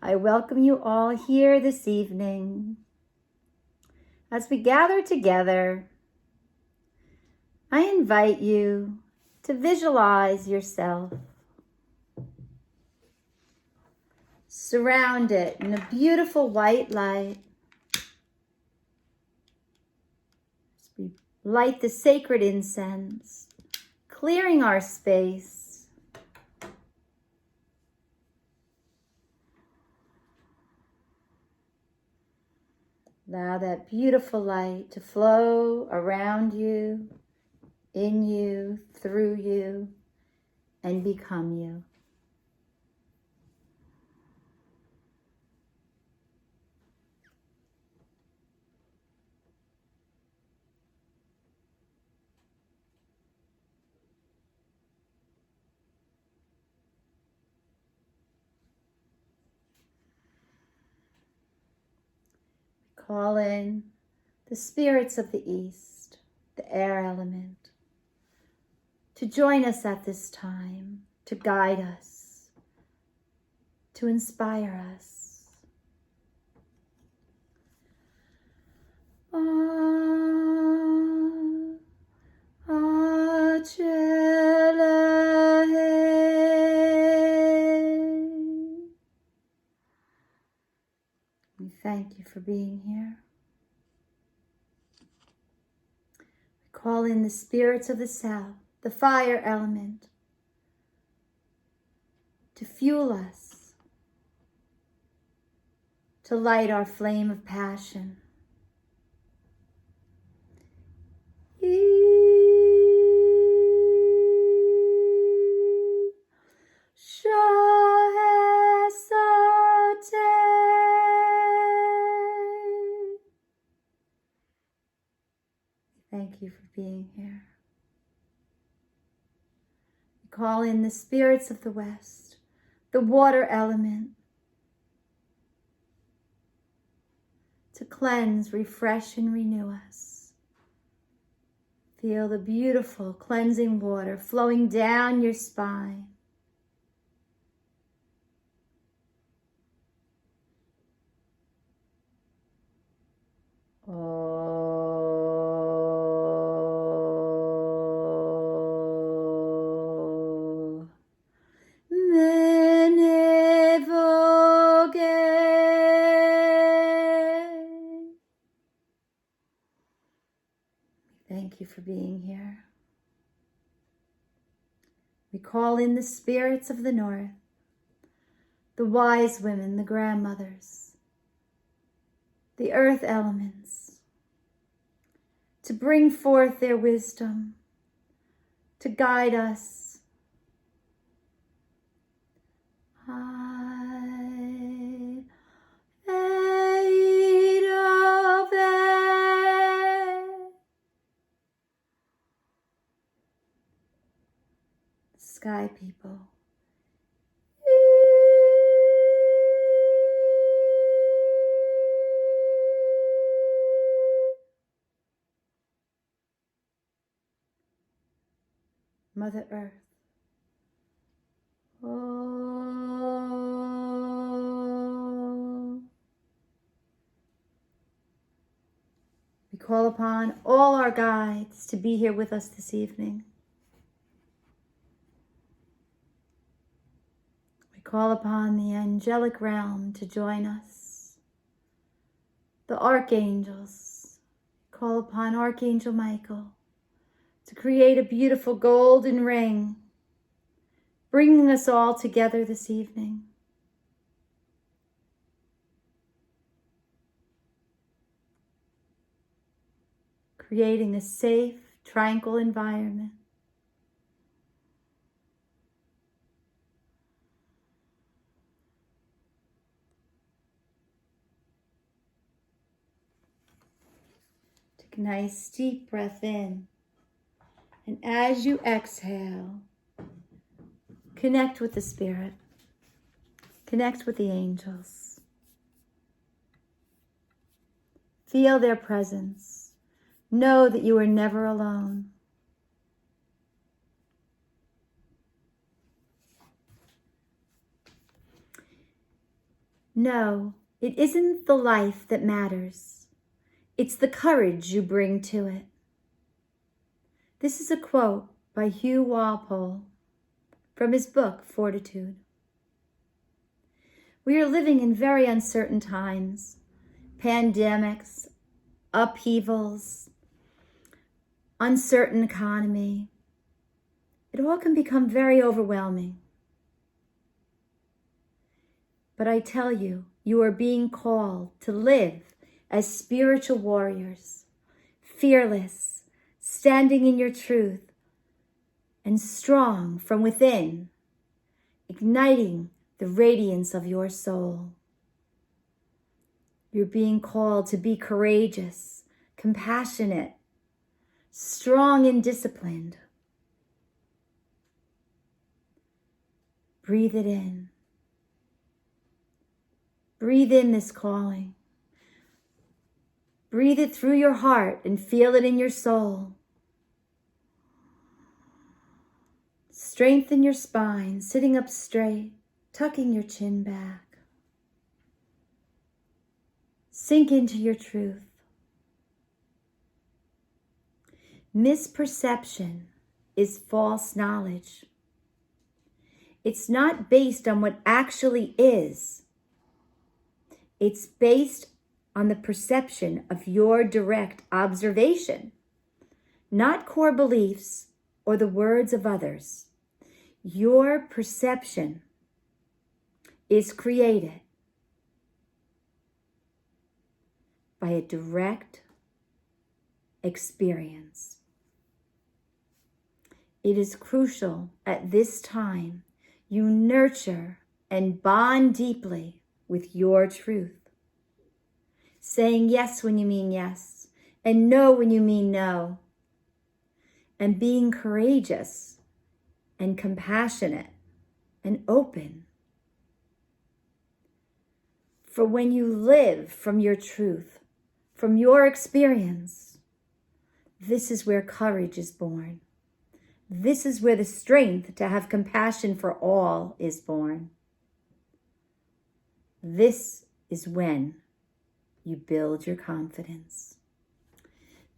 I welcome you all here this evening. As we gather together, I invite you to visualize yourself surrounded in a beautiful white light. As we light the sacred incense, clearing our space. Allow that beautiful light to flow around you, in you, through you, and become you. Call in the spirits of the East, the air element, to join us at this time, to guide us, to inspire us. We thank you for being here. We call in the spirits of the South, the fire element, to fuel us, to light our flame of passion. Thank you for being here. We call in the spirits of the West, the water element, to cleanse, refresh, and renew us. Feel the beautiful cleansing water flowing down your spine. Thank you for being here. We call in the spirits of the North, the wise women, the grandmothers, the earth elements, to bring forth their wisdom, to guide us. Sky people. Mother Earth. Oh. We call upon all our guides to be here with us this evening. We call upon the angelic realm to join us. The archangels. We call upon Archangel Michael to create a beautiful golden ring, bringing us all together this evening. Creating a safe, tranquil environment. Take a nice deep breath in. And as you exhale, connect with the Spirit. Connect with the angels. Feel their presence. Know that you are never alone. No, it isn't the life that matters. It's the courage you bring to it. This is a quote by Hugh Walpole from his book, Fortitude. We are living in very uncertain times. Pandemics, upheavals, uncertain economy. It all can become very overwhelming. But I tell you, you are being called to live as spiritual warriors, fearless, standing in your truth, and strong from within, igniting the radiance of your soul. You're being called to be courageous, compassionate, strong and disciplined. Breathe it in. Breathe in this calling. Breathe it through your heart and feel it in your soul. Strengthen your spine, sitting up straight, tucking your chin back. Sink into your truth. Misperception is false knowledge. It's not based on what actually is. It's based on the perception of your direct observation, not core beliefs or the words of others. Your perception is created by a direct experience. It is crucial at this time you nurture and bond deeply with your truth, saying yes when you mean yes, and no when you mean no, and being courageous and compassionate and open. For when you live from your truth, from your experience, this is where courage is born. This is where the strength to have compassion for all is born. This is when you build your confidence.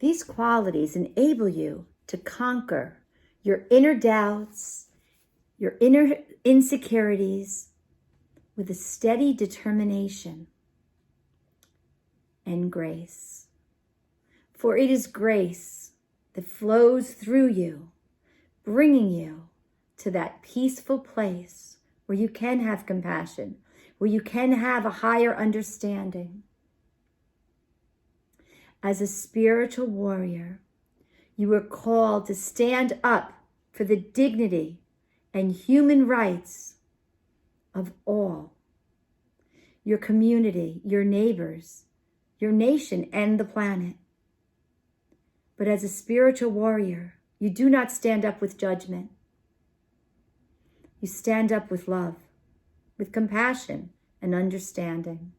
These qualities enable you to conquer your inner doubts, your inner insecurities with a steady determination and grace. For it is grace that flows through you, bringing you to that peaceful place where you can have compassion, where you can have a higher understanding. As a spiritual warrior, you are called to stand up for the dignity and human rights of all. Your community, your neighbors, your nation, and the planet. But as a spiritual warrior, you do not stand up with judgment. You stand up with love, with compassion and understanding.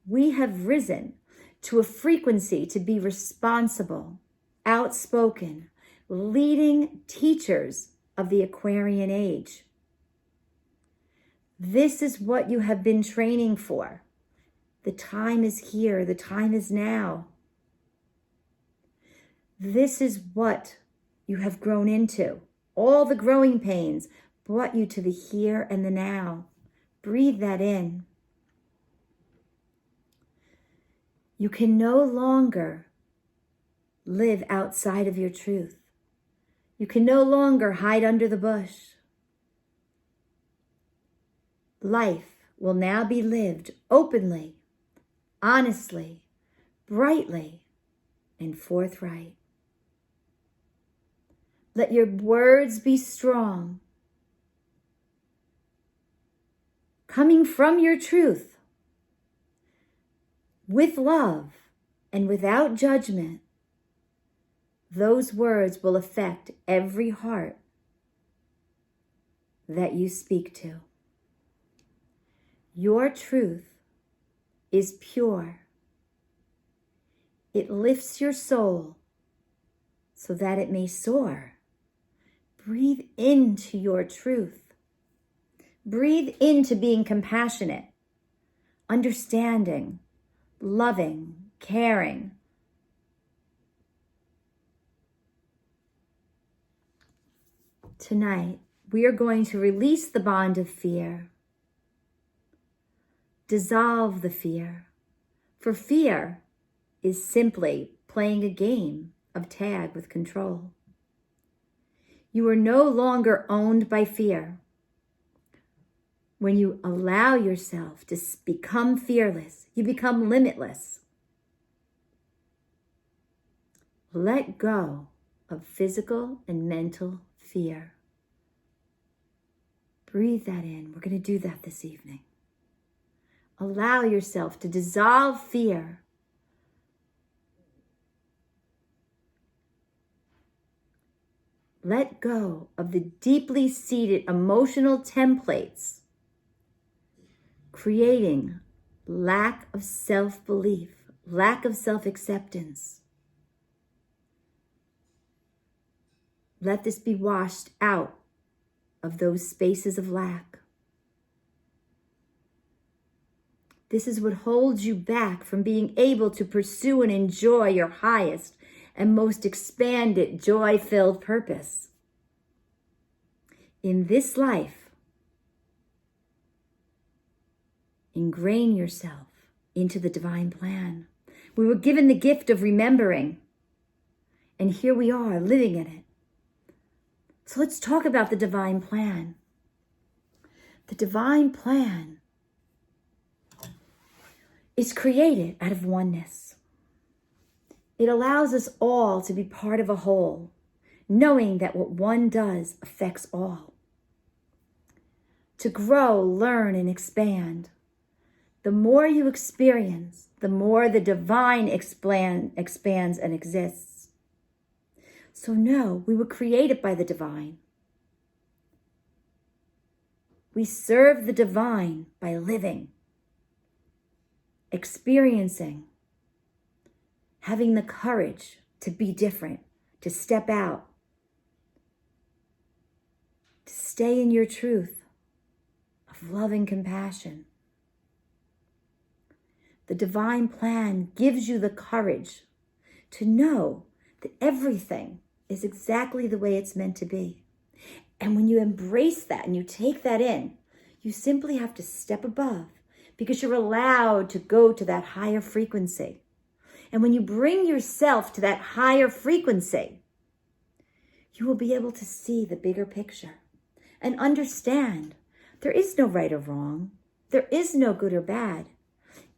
We have risen to a frequency to be responsible, outspoken, leading teachers of the Aquarian age. This is what you have been training for. The time is here. The time is now. This is what you have grown into. All the growing pains brought you to the here and the now. Breathe that in. You can no longer live outside of your truth. You can no longer hide under the bush. Life will now be lived openly, honestly, brightly, and forthright. Let your words be strong, coming from your truth, with love and without judgment. Those words will affect every heart that you speak to. Your truth is pure. It lifts your soul so that it may soar. Breathe into your truth. Breathe into being compassionate, understanding, loving, caring. Tonight, we are going to release the bond of fear, dissolve the fear, for fear is simply playing a game of tag with control. You are no longer owned by fear. When you allow yourself to become fearless, you become limitless. Let go of physical and mental fear. Breathe that in. We're going to do that this evening. Allow yourself to dissolve fear. Let go of the deeply seated emotional templates, creating lack of self-belief, lack of self-acceptance. Let this be washed out of those spaces of lack. This is what holds you back from being able to pursue and enjoy your highest and most expanded, joy-filled purpose. In this life, ingrain yourself into the divine plan. We were given the gift of remembering, and here we are living in it. So let's talk about the divine plan. The divine plan is created out of oneness. It allows us all to be part of a whole, knowing that what one does affects all. To grow, learn, and expand. The more you experience, the more the divine expands and exists. So know we were created by the divine. We serve the divine by living, experiencing, having the courage to be different, to step out, to stay in your truth of love and compassion. The divine plan gives you the courage to know that everything is exactly the way it's meant to be. And when you embrace that and you take that in, you simply have to step above, because you're allowed to go to that higher frequency. And when you bring yourself to that higher frequency, you will be able to see the bigger picture and understand there is no right or wrong. There is no good or bad.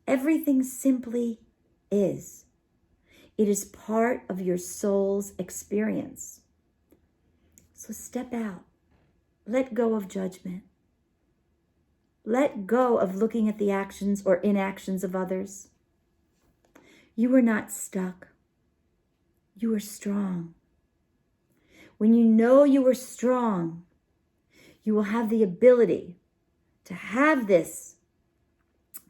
Everything simply is. It is part of your soul's experience. So step out. Let go of judgment. Let go of looking at the actions or inactions of others. You are not stuck. You are strong. When you know you are strong, you will have the ability to have this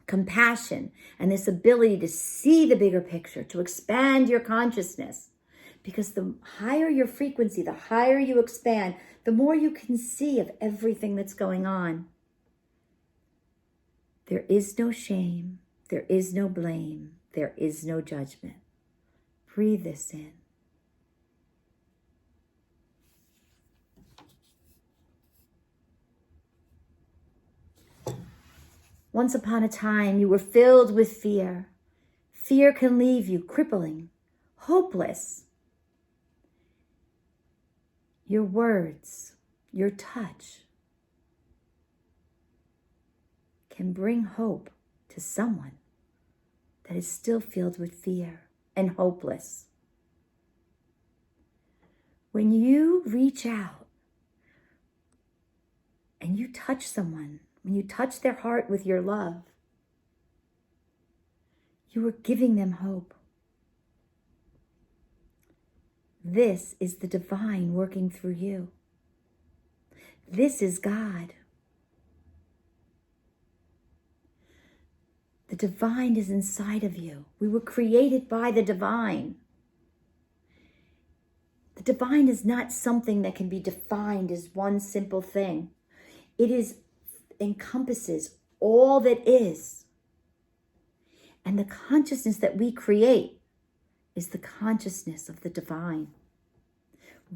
compassion and this ability to see the bigger picture, to expand your consciousness. Because the higher your frequency, the higher you expand, the more you can see of everything that's going on. There is no shame. There is no blame. There is no judgment. Breathe this in. Once upon a time, you were filled with fear. Fear can leave you crippling, hopeless. Your words, your touch can bring hope to someone that is still filled with fear and hopeless. When you reach out and you touch someone, when you touch their heart with your love, you are giving them hope. This is the divine working through you. This is God. The divine is inside of you. We were created by the divine. The divine is not something that can be defined as one simple thing. It is encompasses all that is. And the consciousness that we create is the consciousness of the divine.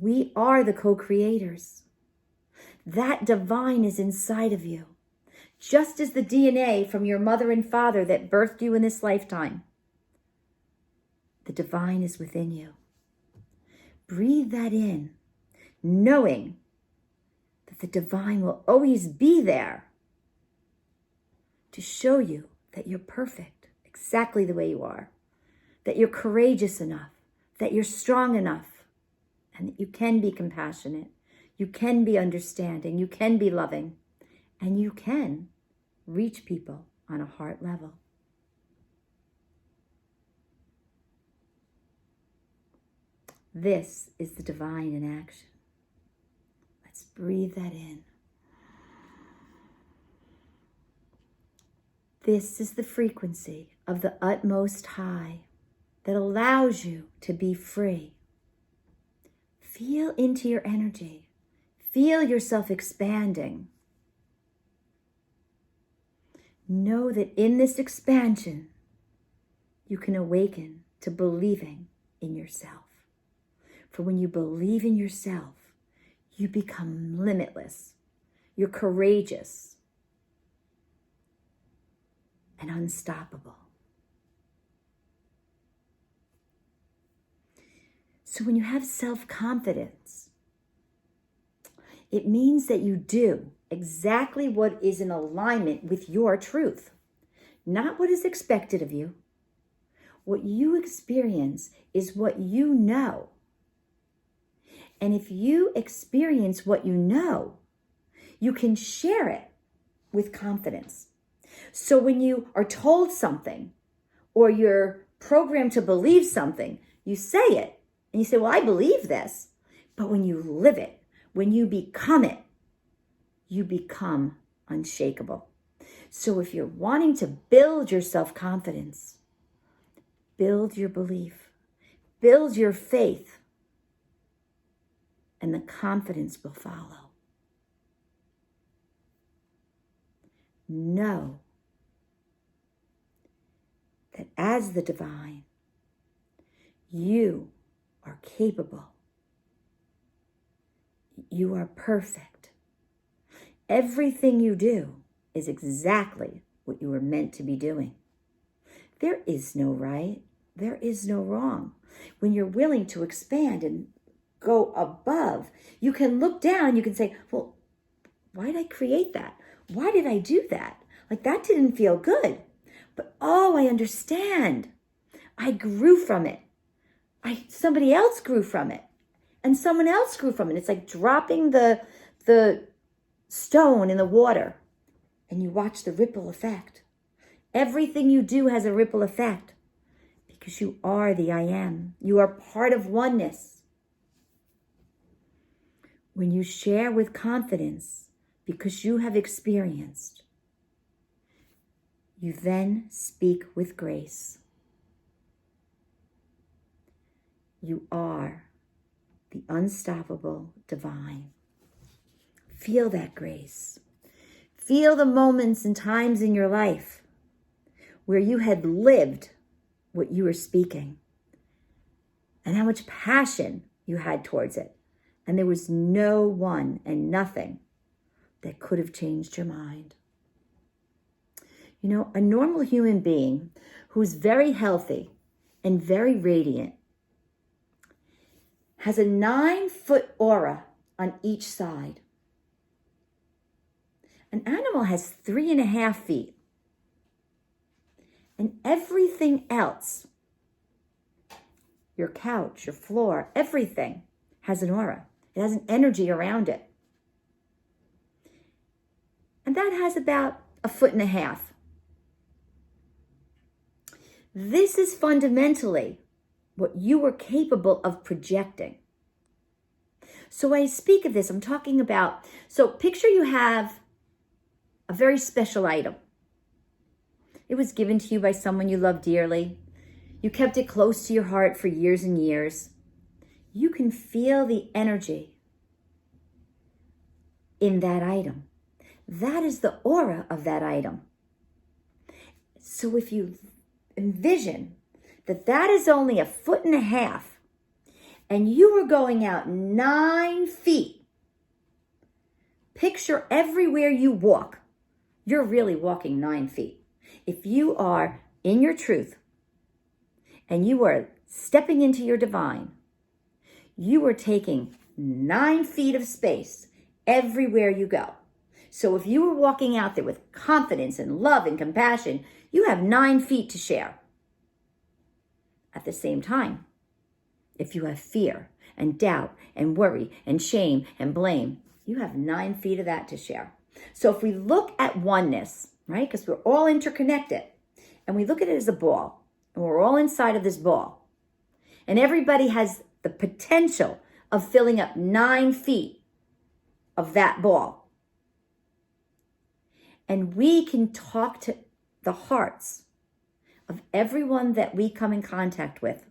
We are the co-creators. That divine is inside of you. Just as the DNA from your mother and father that birthed you in this lifetime, the divine is within you. Breathe that in, knowing that the divine will always be there to show you that you're perfect, exactly the way you are, that you're courageous enough, that you're strong enough, and that you can be compassionate, you can be understanding, you can be loving, and you can reach people on a heart level. This is the divine in action. Let's breathe that in. This is the frequency of the utmost high that allows you to be free. Feel into your energy. Feel yourself expanding. Know that in this expansion, you can awaken to believing in yourself. For when you believe in yourself, you become limitless. You're courageous and unstoppable. So when you have self-confidence, it means that you do exactly what is in alignment with your truth, not what is expected of you. What you experience is what you know. And if you experience what you know, you can share it with confidence. So when you are told something or you're programmed to believe something, you say it and you say, well, I believe this. But when you live it, when you become it, you become unshakable. So if you're wanting to build your self-confidence, build your belief, build your faith, and the confidence will follow. Know that as the divine, you are capable. You are perfect. Everything you do is exactly what you were meant to be doing. There is no right. There is no wrong. When you're willing to expand and go above, you can look down, you can say, well, why did I create that? Why did I do that? Like, that didn't feel good. But oh, I understand. I grew from it. Somebody else grew from it. And someone else grew from it. It's like dropping the stone in the water. And you watch the ripple effect. Everything you do has a ripple effect. Because you are the I am. You are part of oneness. When you share with confidence, because you have experienced, you then speak with grace. You are the unstoppable divine. Feel that grace. Feel the moments and times in your life where you had lived what you were speaking and how much passion you had towards it. And there was no one and nothing that could have changed your mind. You know, a normal human being who's very healthy and very radiant has a 9-foot aura on each side. An animal has 3.5 feet. And everything else, your couch, your floor, everything has an aura. It has an energy around it. And that has about 1.5 feet. This is fundamentally what you were capable of projecting. So when I speak of this, I'm talking about, so picture you have a very special item. It was given to you by someone you love dearly. You kept it close to your heart for years and years. You can feel the energy in that item. that is the aura of that item. So if you envision that that is only 1.5 feet and you are going out 9 feet, picture everywhere you walk, you're really walking 9 feet. If you are in your truth and you are stepping into your divine, you are taking 9 feet of space everywhere you go. So if you were walking out there with confidence and love and compassion, you have 9 feet to share. At the same time, if you have fear and doubt and worry and shame and blame, you have 9 feet of that to share. So if we look at oneness, right, because we're all interconnected, and we look at it as a ball, and we're all inside of this ball, and everybody has the potential of filling up 9 feet of that ball. And we can talk to the hearts of everyone that we come in contact with.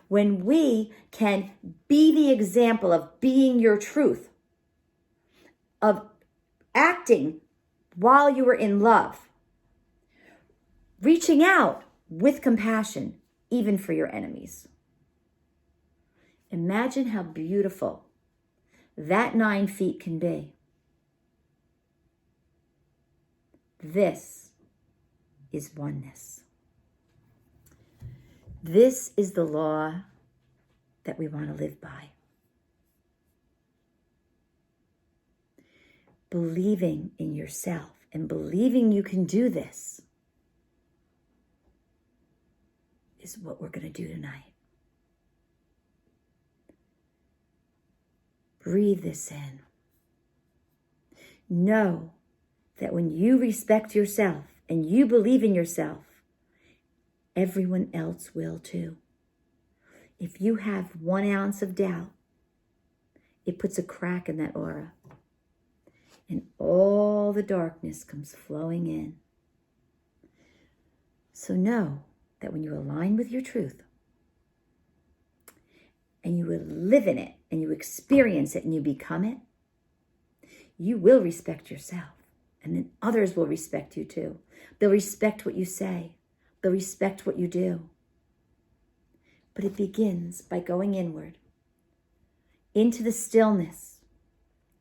When we can be the example of being your truth, of acting while you are in love, reaching out with compassion, even for your enemies. Imagine how beautiful that 9 feet can be. This is oneness. This is the law that we want to live by. Believing in yourself and believing you can do this is what we're going to do tonight. Breathe this in. Know that when you respect yourself and you believe in yourself, everyone else will too. If you have 1 ounce of doubt, it puts a crack in that aura, and all the darkness comes flowing in. So know that when you align with your truth, and you will live in it, and you experience it, and you become it, you will respect yourself. And then others will respect you too. They'll respect what you say. They'll respect what you do. But it begins by going inward, into the stillness,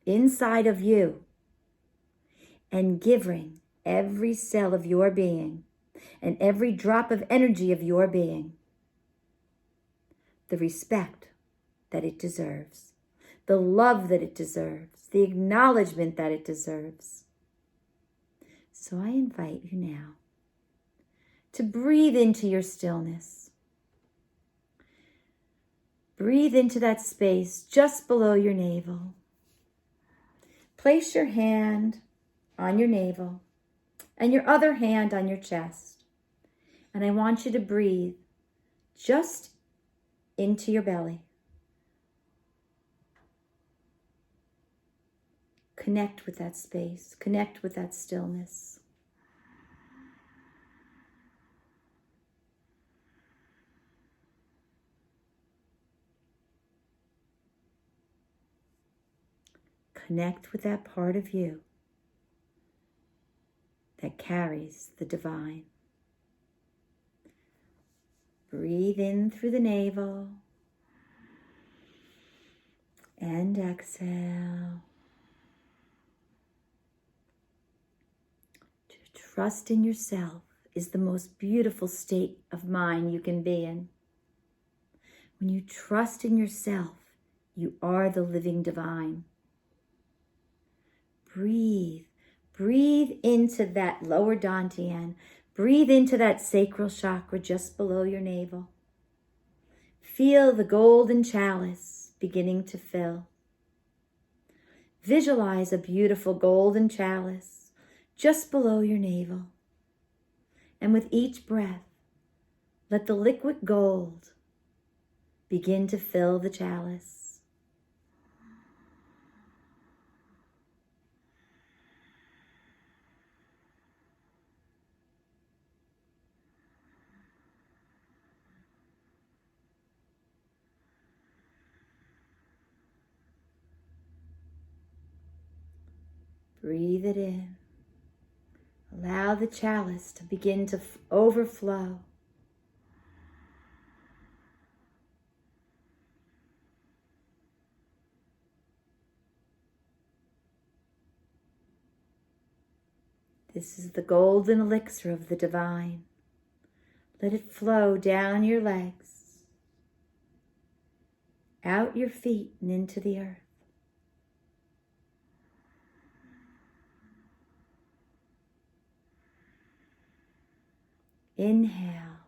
inside of you, and giving every cell of your being and every drop of energy of your being the respect that it deserves, the love that it deserves, the acknowledgement that it deserves. So I invite you now to breathe into your stillness. Breathe into that space just below your navel. Place your hand on your navel and your other hand on your chest. And I want you to breathe just into your belly. Connect with that space. Connect with that stillness. Connect with that part of you that carries the divine. Breathe in through the navel and exhale. To trust in yourself is the most beautiful state of mind you can be in. When you trust in yourself, you are the living divine. Breathe. Breathe into that lower dantian. Breathe into that sacral chakra just below your navel. Feel the golden chalice beginning to fill. Visualize a beautiful golden chalice just below your navel. And with each breath, let the liquid gold begin to fill the chalice. Breathe it in. Allow the chalice to begin to overflow. This is the golden elixir of the divine. Let it flow down your legs, out your feet and into the earth. Inhale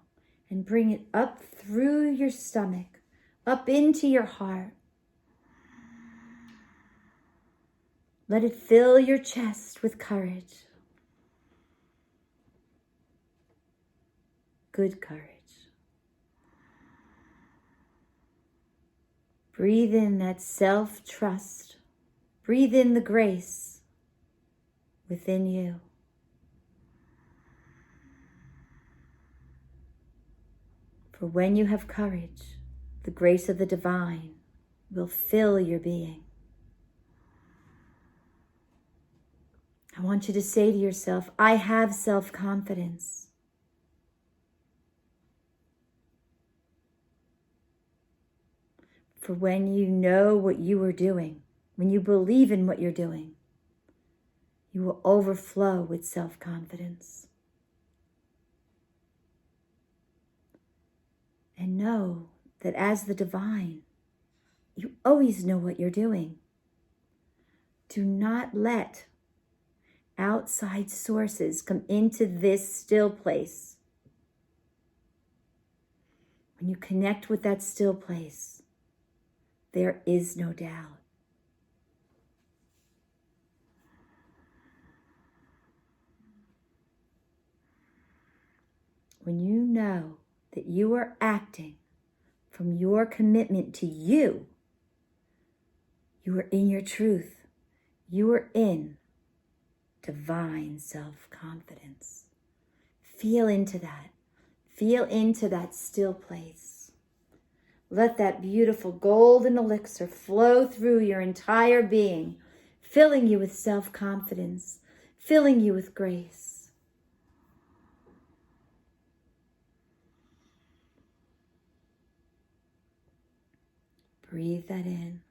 and bring it up through your stomach, up into your heart. Let it fill your chest with courage. Good courage. Breathe in that self-trust. Breathe in the grace within you. For when you have courage, the grace of the divine will fill your being. I want you to say to yourself, I have self-confidence. For when you know what you are doing, when you believe in what you're doing, you will overflow with self-confidence. And know that as the divine, you always know what you're doing. Do not let outside sources come into this still place. When you connect with that still place, there is no doubt. When you know that you are acting from your commitment to you, you are in your truth. You are in divine self-confidence. Feel into that. Feel into that still place. Let that beautiful golden elixir flow through your entire being, filling you with self-confidence, filling you with grace. Breathe that in.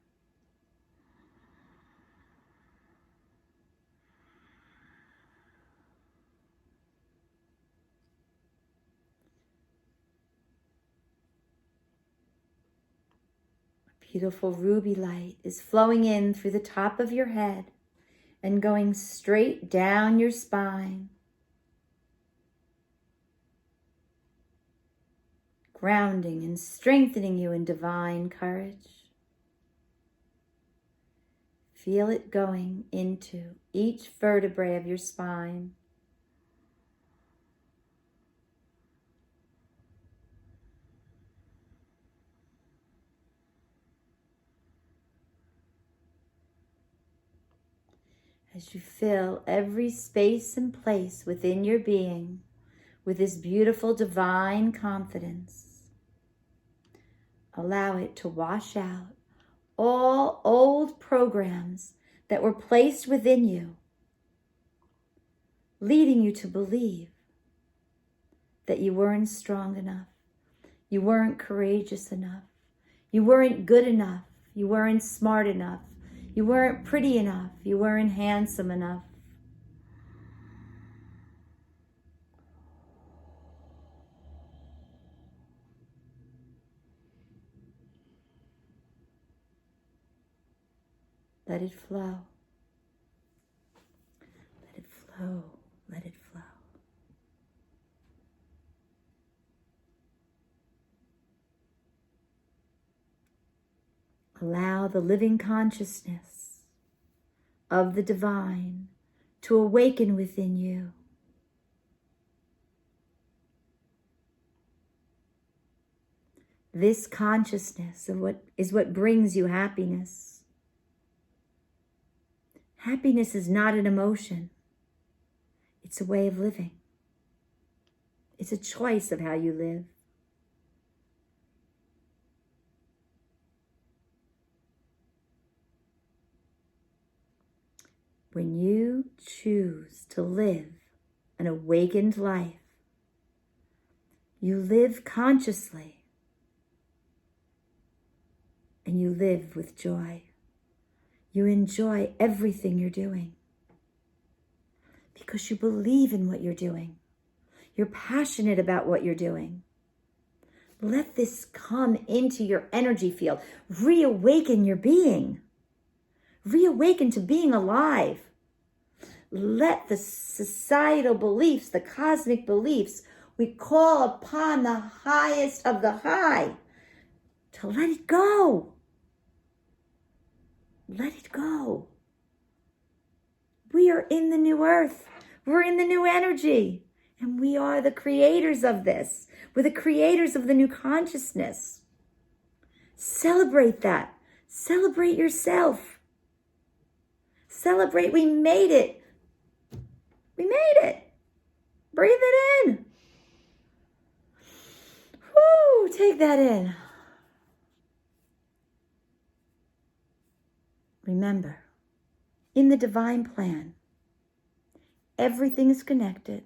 Beautiful ruby light is flowing in through the top of your head and going straight down your spine, grounding and strengthening you in divine courage. Feel it going into each vertebrae of your spine. As you fill every space and place within your being with this beautiful divine confidence, allow it to wash out all old programs that were placed within you, leading you to believe that you weren't strong enough, you weren't courageous enough, you weren't good enough, you weren't smart enough, you weren't pretty enough, you weren't handsome enough. Let it flow. Let it flow. Let it flow. Allow the living consciousness of the divine to awaken within you. This consciousness of what brings you happiness. Happiness is not an emotion. It's a way of living. It's a choice of how you live. When you choose to live an awakened life. You live consciously, and you live with joy. You enjoy everything you're doing because you believe in what you're doing. You're passionate about what you're doing. Let this come into your energy field. Reawaken your being. Reawaken to being alive. Let the societal beliefs, the cosmic beliefs, we call upon the highest of the high to let it go. Let it go. We are in the new earth. We're in the new energy. And we are the creators of this. We're the creators of the new consciousness. Celebrate that. Celebrate yourself. Celebrate, we made it. We made it. Breathe it in. Woo, take that in. Remember, in the divine plan, everything is connected.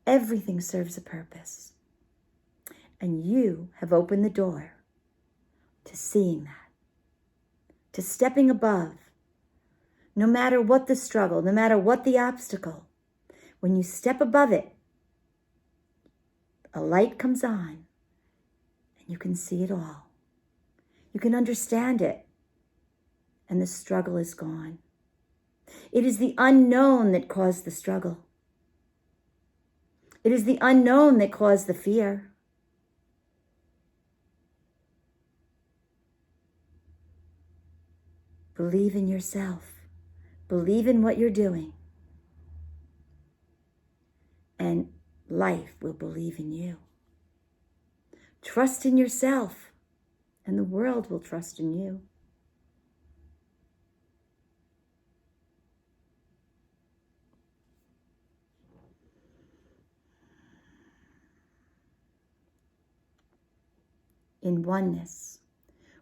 Everything serves a purpose. And you have opened the door to seeing that, to stepping above. No matter what the struggle, no matter what the obstacle, when you step above it, a light comes on and you can see it all. You can understand it, and the struggle is gone. It is the unknown that caused the struggle. It is the unknown that caused the fear. Believe in yourself. Believe in what you're doing. And life will believe in you. Trust in yourself, and the world will trust in you. In oneness,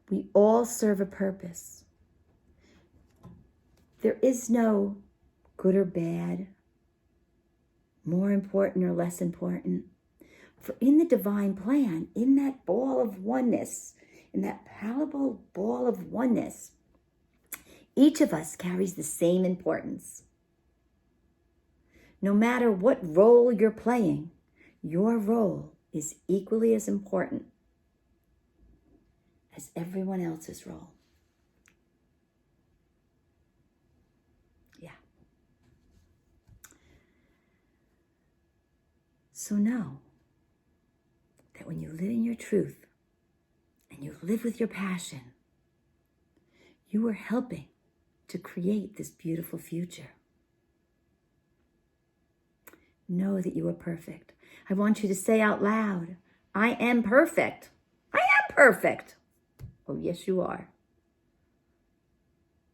we all serve a purpose. There is no good or bad, more important or less important. For in the divine plan, in that ball of oneness, in that palpable ball of oneness, each of us carries the same importance. No matter what role you're playing, your role is equally as important as everyone else's role. Yeah. So know that when you live in your truth and you live with your passion, you are helping to create this beautiful future. Know that you are perfect. I want you to say out loud, I am perfect. I am perfect. Oh, yes, you are.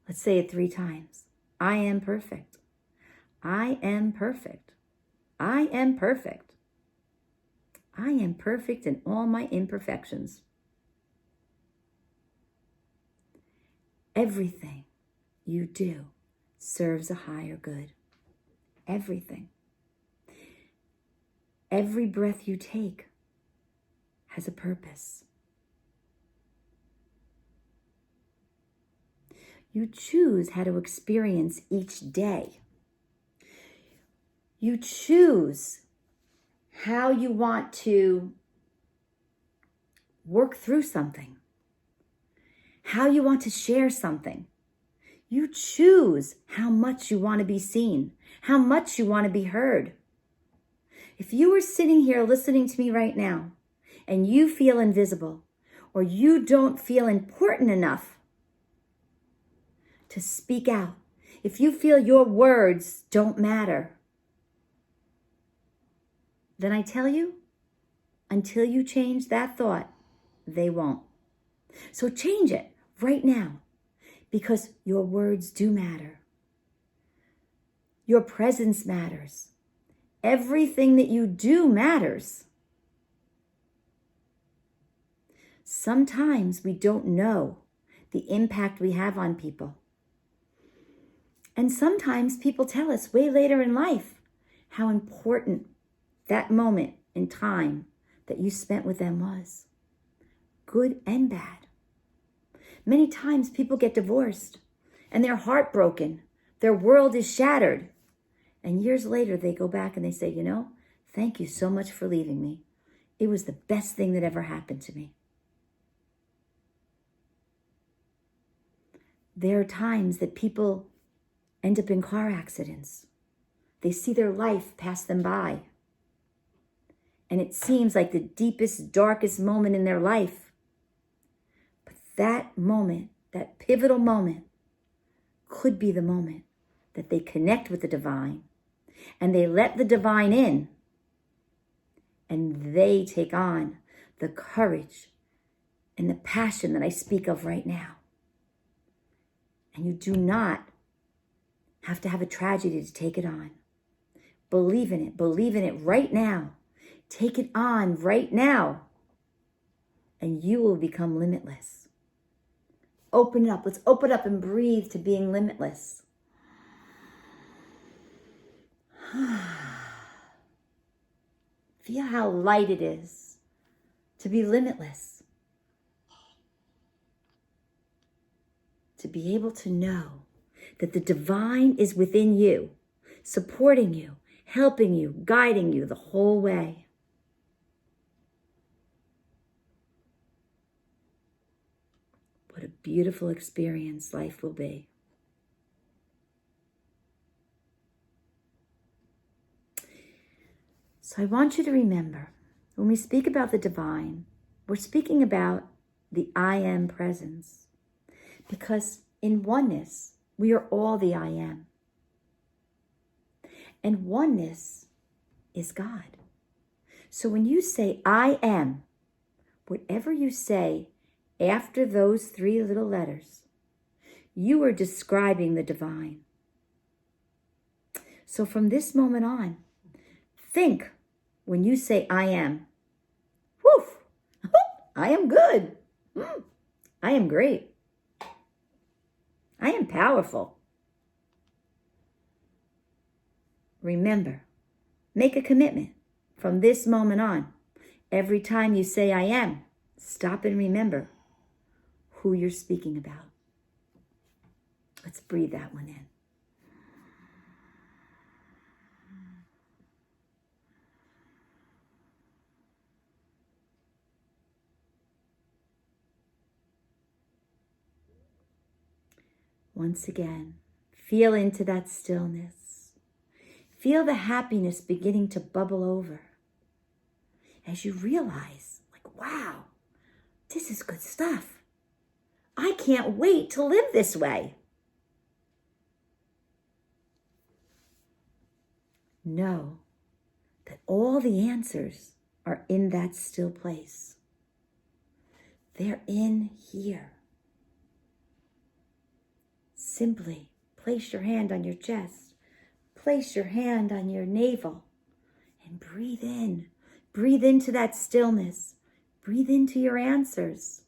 Let's say it 3 times. I am perfect. I am perfect. I am perfect. I am perfect in all my imperfections. Everything you do serves a higher good. Everything. Every breath you take has a purpose. You choose how to experience each day. You choose how you want to work through something, how you want to share something. You choose how much you want to be seen, how much you want to be heard. If you are sitting here listening to me right now and you feel invisible or you don't feel important enough to speak out, if you feel your words don't matter, then I tell you, until you change that thought, they won't. So change it right now, because your words do matter. Your presence matters. Everything that you do matters. Sometimes we don't know the impact we have on people. And sometimes people tell us way later in life how important that moment in time that you spent with them was, good and bad. Many times people get divorced and they're heartbroken. Their world is shattered. And years later, they go back and they say, thank you so much for leaving me. It was the best thing that ever happened to me. There are times that people end up in car accidents. They see their life pass them by. And it seems like the deepest, darkest moment in their life. But that moment, that pivotal moment, could be the moment that they connect with the divine and they let the divine in and they take on the courage and the passion that I speak of right now. And you do not have to have a tragedy to take it on. Believe in it. Believe in it right now. Take it on right now. And you will become limitless. Open it up. Let's open up and breathe to being limitless. Feel how light it is to be limitless. To be able to know that the divine is within you, supporting you, helping you, guiding you the whole way. What a beautiful experience life will be. So I want you to remember, when we speak about the divine, we're speaking about the I am presence. Because in oneness, we are all the I am. And oneness is God. So when you say I am, whatever you say after those 3 little letters, you are describing the divine. So from this moment on, think when you say I am, woof, I am good. I am great. I am powerful. Remember, make a commitment from this moment on. Every time you say I am, stop and remember who you're speaking about. Let's breathe that one in. Once again, feel into that stillness. Feel the happiness beginning to bubble over as you realize, wow, this is good stuff. I can't wait to live this way. Know that all the answers are in that still place. They're in here. Simply place your hand on your chest, place your hand on your navel, and breathe in. Breathe into that stillness. Breathe into your answers.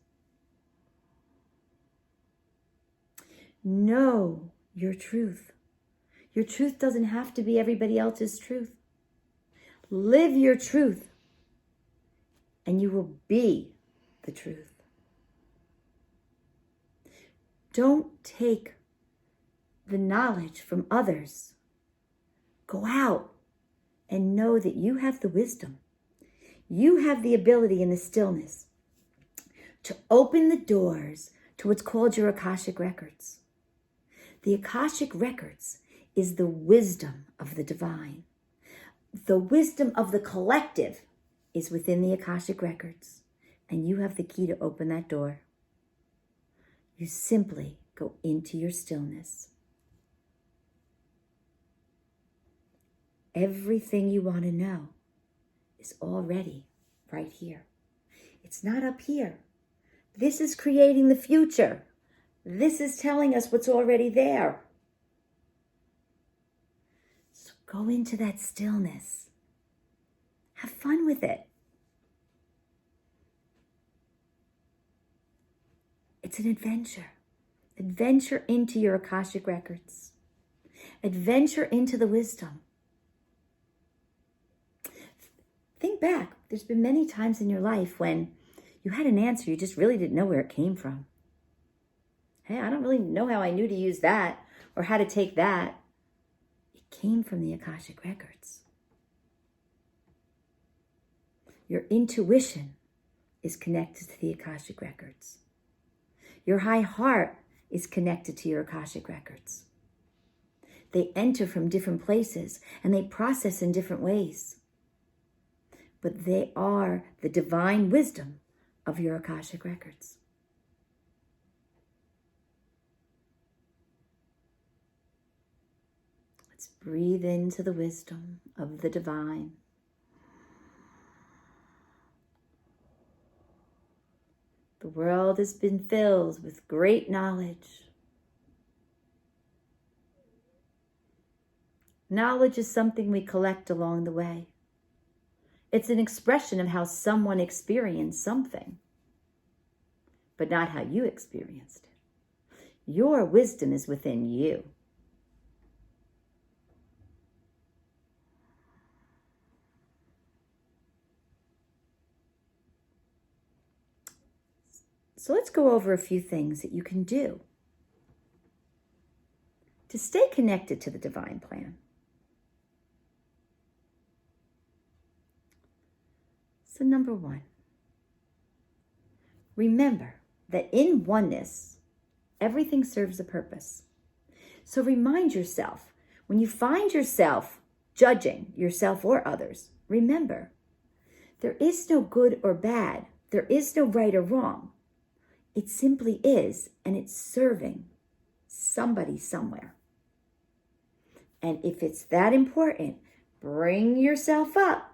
Know your truth. Your truth doesn't have to be everybody else's truth. Live your truth, and you will be the truth. Don't take the knowledge from others. Go out and know that you have the wisdom. You have the ability in the stillness to open the doors to what's called your Akashic Records. The Akashic Records is the wisdom of the divine. The wisdom of the collective is within the Akashic Records, and you have the key to open that door. You simply go into your stillness. Everything you want to know is already right here. It's not up here. This is creating the future. This is telling us what's already there. So go into that stillness. Have fun with it. It's an adventure. Adventure into your Akashic Records. Adventure into the wisdom. Think back. There's been many times in your life when you had an answer, you just really didn't know where it came from. Hey, I don't really know how I knew to use that or how to take that. It came from the Akashic Records. Your intuition is connected to the Akashic Records. Your high heart is connected to your Akashic Records. They enter from different places and they process in different ways. But they are the divine wisdom of your Akashic Records. Let's breathe into the wisdom of the divine. The world has been filled with great knowledge. Knowledge is something we collect along the way. It's an expression of how someone experienced something, but not how you experienced it. Your wisdom is within you. So let's go over a few things that you can do to stay connected to the divine plan. So number one, remember that in oneness, everything serves a purpose. So remind yourself, when you find yourself judging yourself or others, remember, there is no good or bad. There is no right or wrong. It simply is, and it's serving somebody somewhere. And if it's that important, bring yourself up.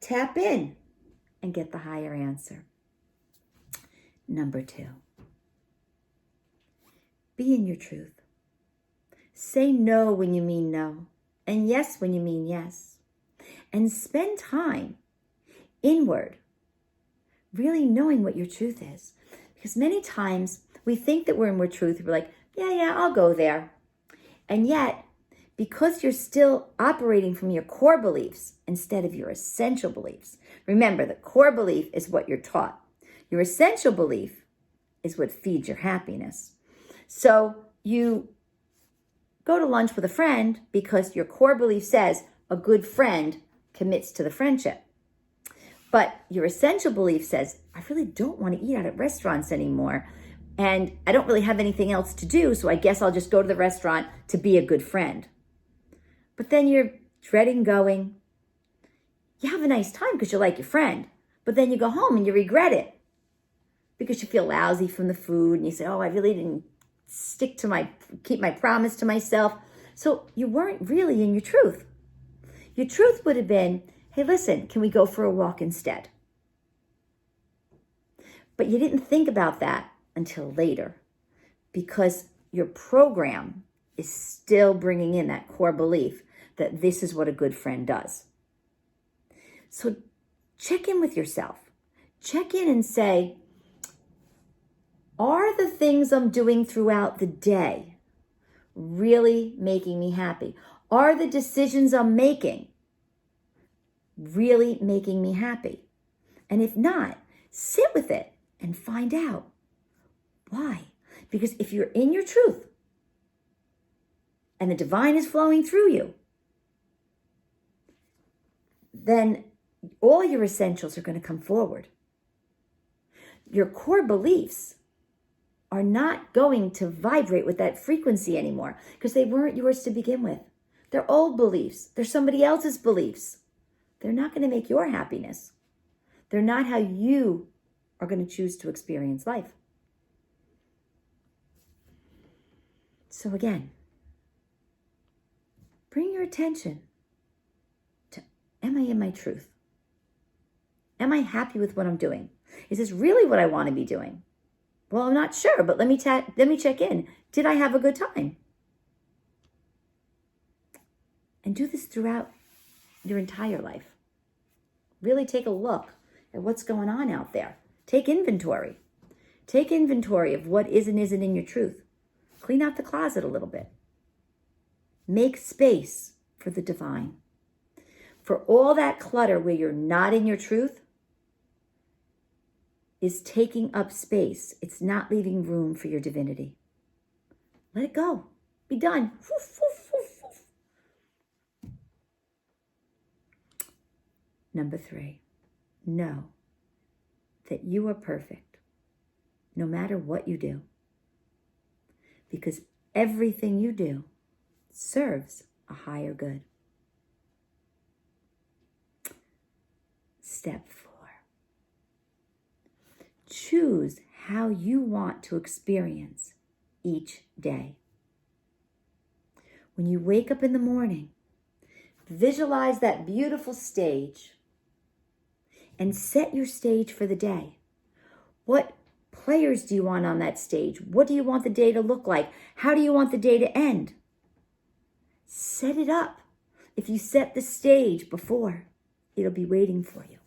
Tap in and get the higher answer. Number two, be in your truth. Say no when you mean no, and yes when you mean yes. And spend time inward, really knowing what your truth is. Because many times we think that we're in our truth. We're like, yeah, I'll go there. And yet, because you're still operating from your core beliefs instead of your essential beliefs. Remember, the core belief is what you're taught. Your essential belief is what feeds your happiness. So you go to lunch with a friend because your core belief says a good friend commits to the friendship. But your essential belief says, I really don't want to eat out at restaurants anymore. And I don't really have anything else to do, so I guess I'll just go to the restaurant to be a good friend. But then you're dreading going. You have a nice time because you like your friend. But then you go home and you regret it because you feel lousy from the food. And you say, I really didn't keep my promise to myself. So you weren't really in your truth. Your truth would have been, hey, listen, can we go for a walk instead? But you didn't think about that until later because your program is still bringing in that core belief that this is what a good friend does. So check in with yourself. Check in and say, are the things I'm doing throughout the day really making me happy? Are the decisions I'm making really making me happy? And if not, sit with it and find out why. Because if you're in your truth and the divine is flowing through you, then all your essentials are going to come forward. Your core beliefs are not going to vibrate with that frequency anymore because they weren't yours to begin with. They're old beliefs. They're somebody else's beliefs. They're not going to make your happiness. They're not how you are going to choose to experience life. So again, bring your attention to, am I in my truth? Am I happy with what I'm doing? Is this really what I want to be doing? Well, I'm not sure, but let me check in. Did I have a good time? And do this throughout your entire life. Really take a look at what's going on out there. Take inventory. Take inventory of what is and isn't in your truth. Clean out the closet a little bit. Make space for the divine. For all that clutter where you're not in your truth is taking up space. It's not leaving room for your divinity. Let it go. Be done. Number 3, know that you are perfect no matter what you do, because everything you do serves a higher good. Step 4, choose how you want to experience each day. When you wake up in the morning, visualize that beautiful stage and set your stage for the day. What players do you want on that stage? What do you want the day to look like? How do you want the day to end? Set it up. If you set the stage before, it'll be waiting for you.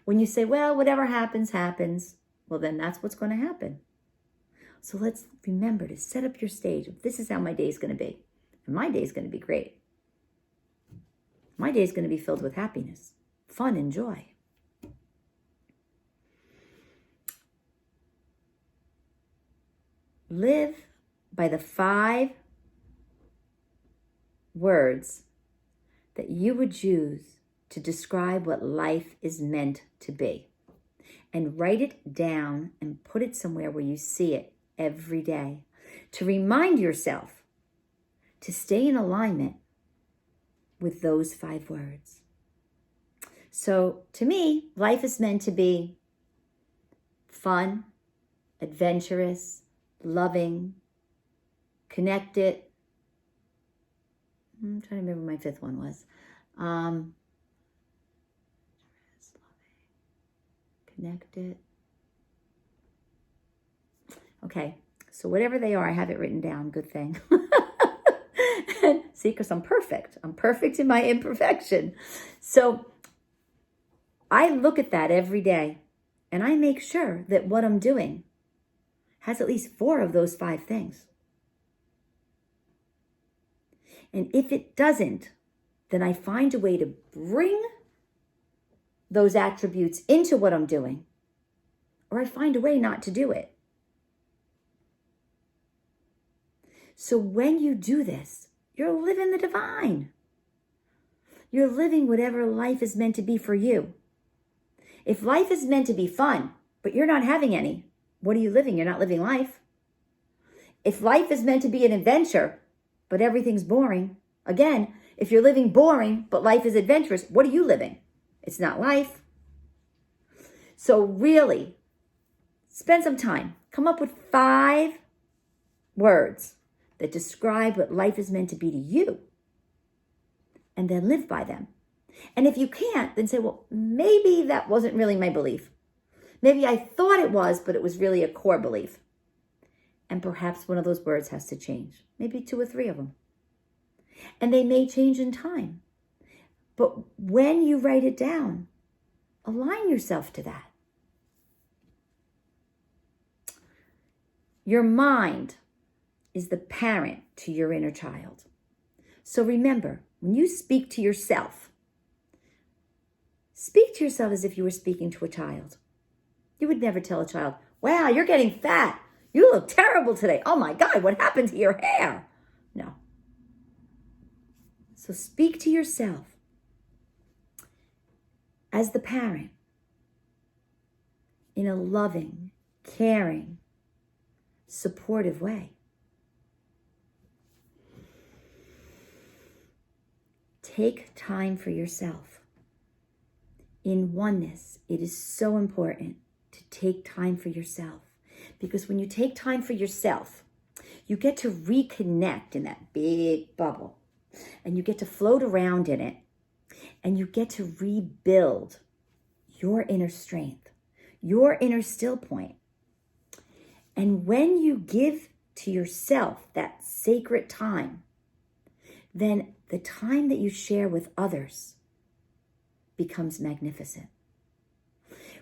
When you say, well, whatever happens, happens, well, then that's what's going to happen. So let's remember to set up your stage. This is how my day is going to be. And my day is going to be great. My day is going to be filled with happiness, fun, and joy. Live by the 5 words that you would use to describe what life is meant to be. And write it down and put it somewhere where you see it every day. To remind yourself to stay in alignment with those 5 words. So to me, life is meant to be fun, adventurous, loving, connected. I'm trying to remember what my 5th one was. Connected. Okay, so whatever they are, I have it written down. Good thing. See, because I'm perfect. I'm perfect in my imperfection. So I look at that every day and I make sure that what I'm doing has at least 4 of those 5 things. And if it doesn't, then I find a way to bring those attributes into what I'm doing, or I find a way not to do it. So when you do this, you're living the divine. You're living whatever life is meant to be for you. If life is meant to be fun, but you're not having any, what are you living? You're not living life. If life is meant to be an adventure, but everything's boring, again, if you're living boring, but life is adventurous, what are you living? It's not life. So really, spend some time. Come up with 5 words that describe what life is meant to be to you. And then live by them. And if you can't, then say, well, maybe that wasn't really my belief. Maybe I thought it was, but it was really a core belief. And perhaps one of those words has to change. Maybe 2 or 3 of them. And they may change in time. But when you write it down, align yourself to that. Your mind is the parent to your inner child. So remember, when you speak to yourself as if you were speaking to a child. You would never tell a child, wow, you're getting fat. You look terrible today. Oh my God, what happened to your hair? No. So speak to yourself as the parent in a loving, caring, supportive way. Take time for yourself. In oneness, it is so important to take time for yourself. Because when you take time for yourself, you get to reconnect in that big bubble. And you get to float around in it. And you get to rebuild your inner strength, your inner still point. And when you give to yourself that sacred time, then the time that you share with others becomes magnificent.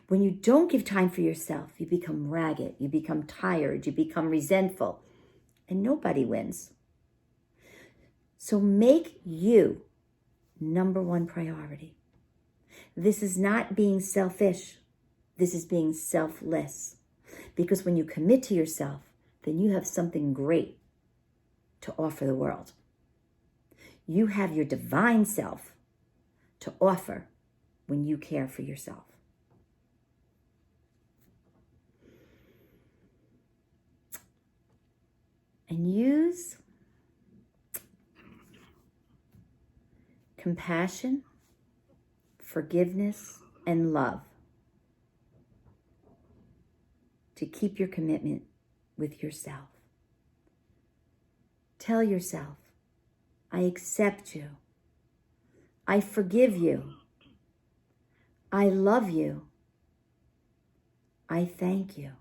When you don't give time for yourself, you become ragged, you become tired, you become resentful, and nobody wins. So make you number one priority. This is not being selfish. This is being selfless. Because when you commit to yourself, then you have something great to offer the world. You have your divine self to offer when you care for yourself. And use compassion, forgiveness, and love to keep your commitment with yourself. Tell yourself, I accept you. I forgive you. I love you. I thank you.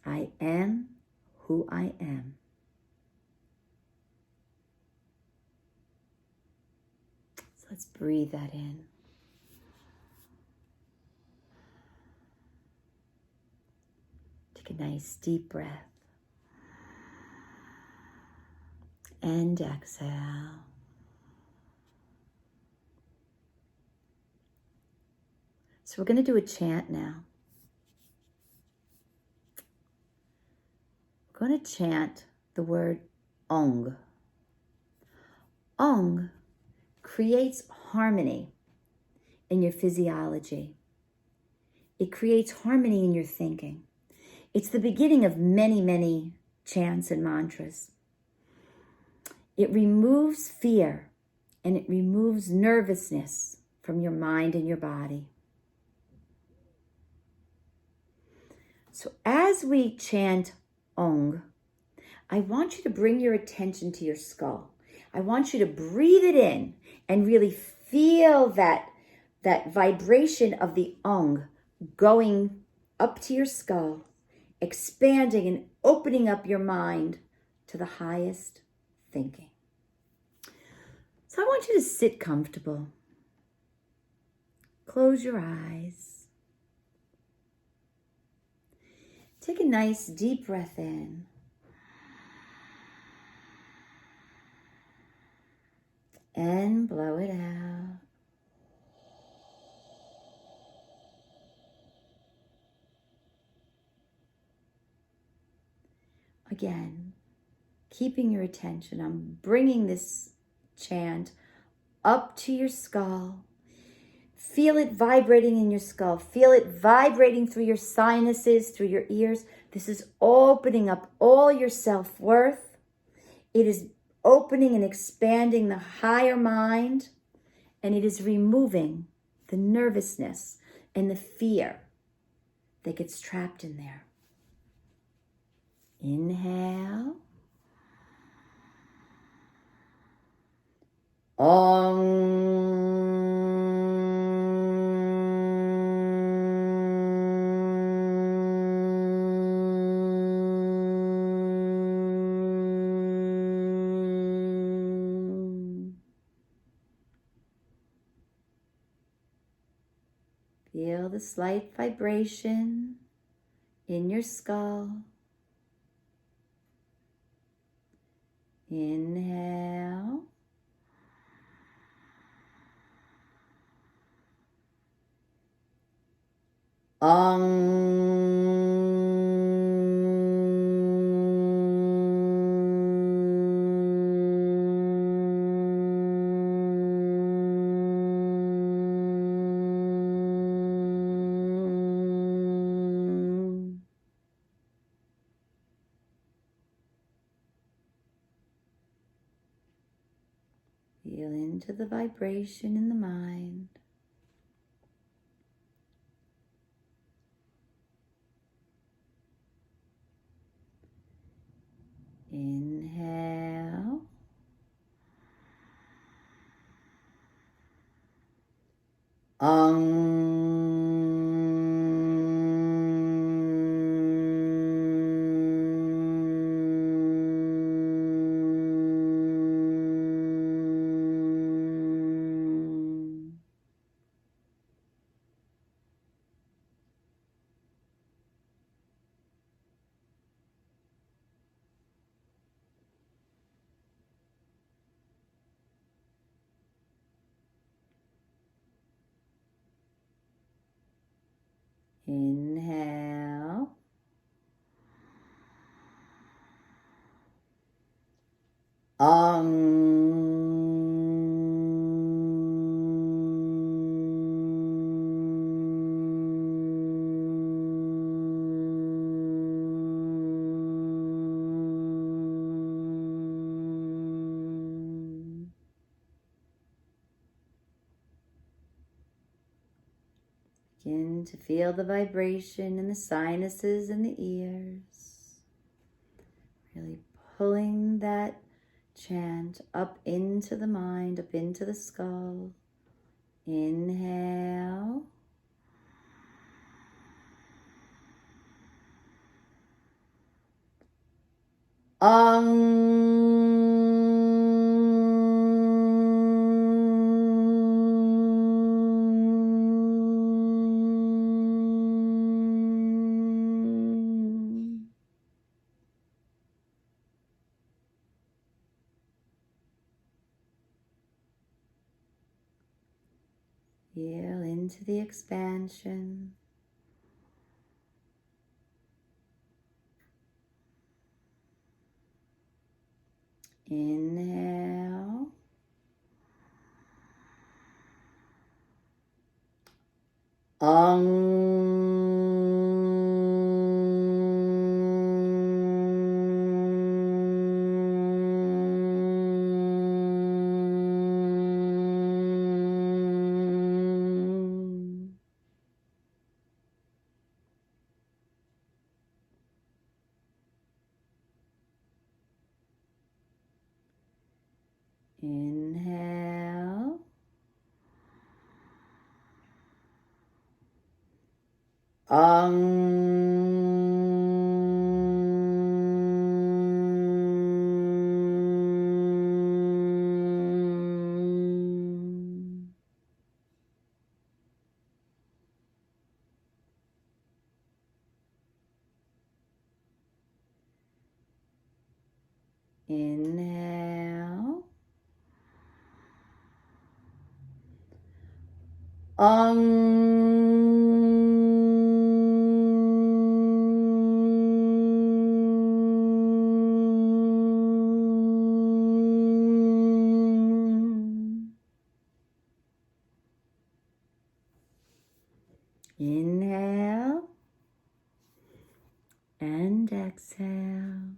I am who I am. So let's breathe that in. Take a nice deep breath. And exhale. So we're going to do a chant now. We're going to chant the word Ong. Ong creates harmony in your physiology. It creates harmony in your thinking. It's the beginning of many, many chants and mantras. It removes fear and it removes nervousness from your mind and your body. So as we chant Ong, I want you to bring your attention to your skull. I want you to breathe it in and really feel that vibration of the Ong going up to your skull, expanding and opening up your mind to the highest thinking. So I want you to sit comfortable. Close your eyes. Take a nice deep breath in. And blow it out. Again, keeping your attention. I'm bringing this chant up to your skull. Feel it vibrating in your skull. Feel it vibrating through your sinuses, through your ears. This is opening up all your self-worth. It is opening and expanding the higher mind, and it is removing the nervousness and the fear that gets trapped in there. Inhale. Feel the slight vibration in your skull. Inhale. Feel into the vibration in the mind. Inhale. Inhale. Begin to feel the vibration in the sinuses and the ears. Really pulling that chant up into the mind, up into the skull. Inhale. Feel into the expansion. Inhale. Inhale. Inhale. Inhale and exhale.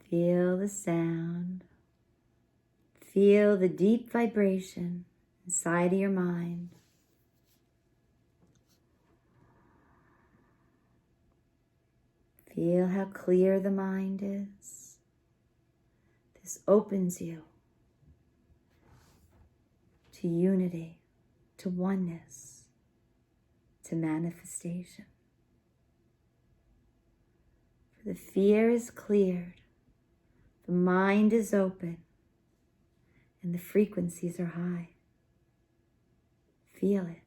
Feel the sound. Feel the deep vibration inside of your mind. Feel how clear the mind is. This opens you to unity, to oneness, to manifestation. For the fear is cleared, the mind is open, and the frequencies are high. Feel it.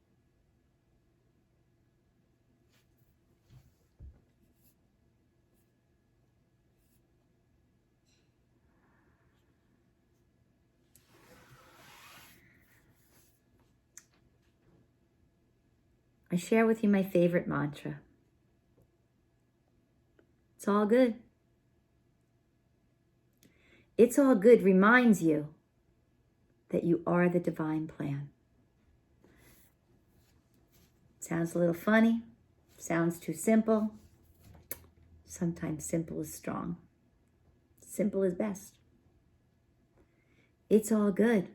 I share with you my favorite mantra. It's all good. It's all good reminds you that you are the divine plan. Sounds a little funny, sounds too simple. Sometimes simple is strong. Simple is best. It's all good.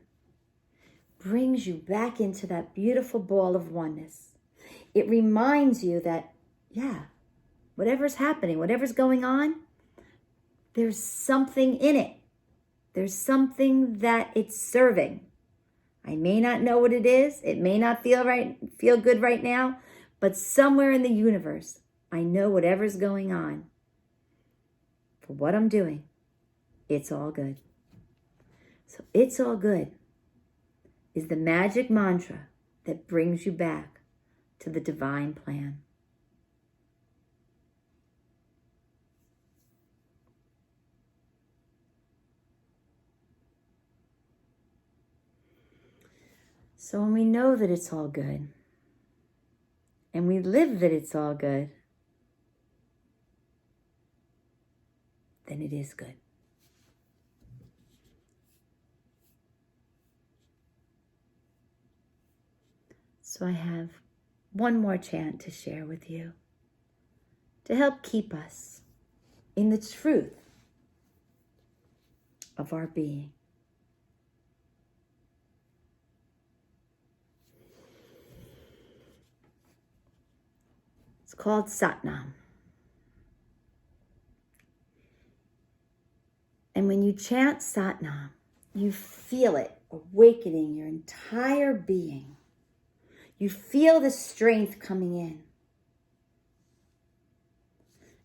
Brings you back into that beautiful ball of oneness. It reminds you that, yeah, whatever's happening, whatever's going on, there's something in it. There's something that it's serving. I may not know what it is. It may not feel good right now, but somewhere in the universe, I know whatever's going on, for what I'm doing, it's all good. So it's all good is the magic mantra that brings you back to the divine plan. So when we know that it's all good, and we live that it's all good, then it is good. So I have one more chant to share with you to help keep us in the truth of our being. It's called Satnam. And when you chant Satnam, you feel it awakening your entire being. You feel the strength coming in.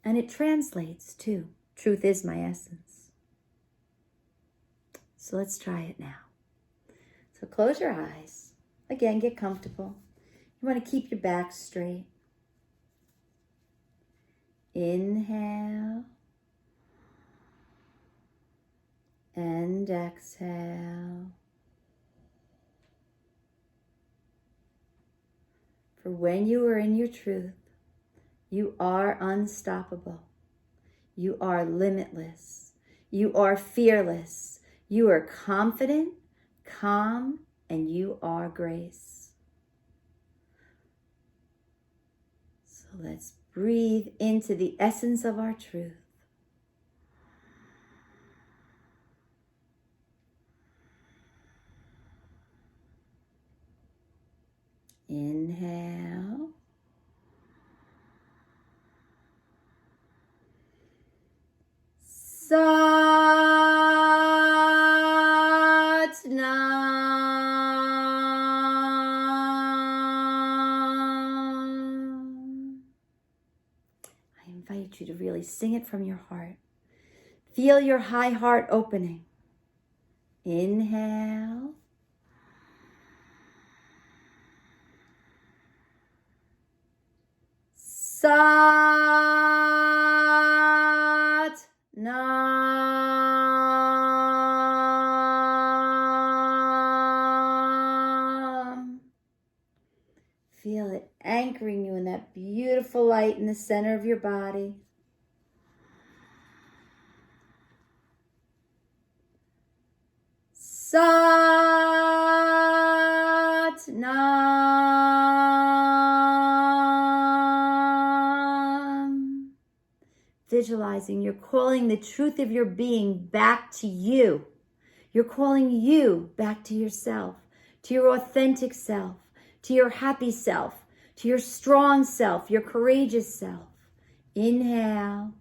And it translates to, truth is my essence. So let's try it now. So close your eyes. Again, get comfortable. You want to keep your back straight. Inhale. And exhale. For when you are in your truth, you are unstoppable. You are limitless. You are fearless. You are confident, calm, and you are grace. So let's breathe into the essence of our truth. Inhale. Satnam. I invite you to really sing it from your heart. Feel your high heart opening. Inhale. Satnam. Feel it anchoring you in that beautiful light in the center of your body. Satnam. Visualizing you're calling the truth of your being back to you. You're calling you back to yourself, to your authentic self, to your happy self, to your strong self, your courageous self. Inhale.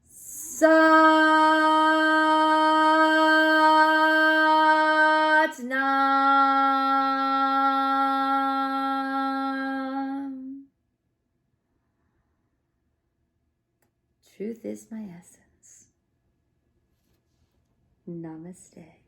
Satnam. Truth is my essence. Namaste.